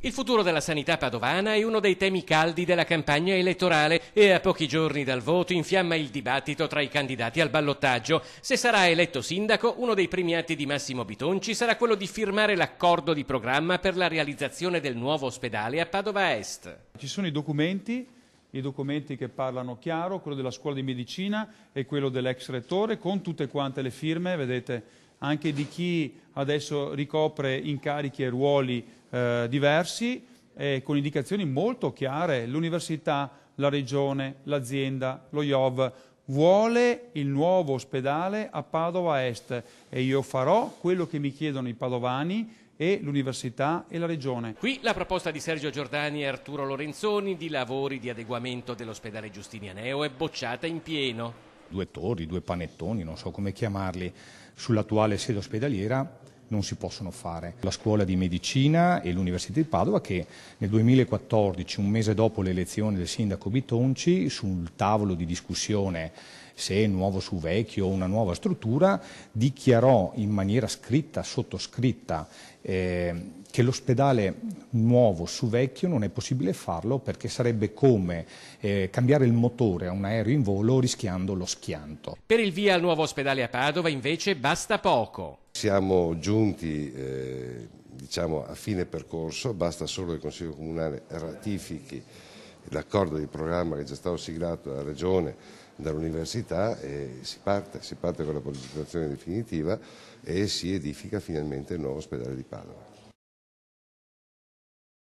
Il futuro della sanità padovana è uno dei temi caldi della campagna elettorale e a pochi giorni dal voto infiamma il dibattito tra i candidati al ballottaggio. Se sarà eletto sindaco, uno dei primi atti di Massimo Bitonci sarà quello di firmare l'accordo di programma per la realizzazione del nuovo ospedale a Padova Est. Ci sono i documenti che parlano chiaro, quello della scuola di medicina e quello dell'ex rettore, con tutte quante le firme, vedete, anche di chi adesso ricopre incarichi e ruoli diversi, con indicazioni molto chiare. L'università, la regione, l'azienda, lo IOV vuole il nuovo ospedale a Padova Est e io farò quello che mi chiedono i padovani e l'università e la regione. Qui la proposta di Sergio Giordani e Arturo Lorenzoni di lavori di adeguamento dell'ospedale Giustinianeo è bocciata in pieno. 2 torri, 2 panettoni, non so come chiamarli, sull'attuale sede ospedaliera non si possono fare. La scuola di medicina e l'Università di Padova che nel 2014, un mese dopo le elezioni del sindaco Bitonci, sul tavolo di discussione se nuovo su vecchio o una nuova struttura, dichiarò in maniera scritta, sottoscritta, che l'ospedale nuovo su vecchio non è possibile farlo perché sarebbe come cambiare il motore a un aereo in volo rischiando lo schianto. Per il via al nuovo ospedale a Padova invece basta poco. Siamo giunti a fine percorso, basta solo che il Consiglio Comunale ratifichi l'accordo di programma che è già stato siglato dalla Regione, dall'Università e si parte con la progettazione definitiva e si edifica finalmente il nuovo ospedale di Padova.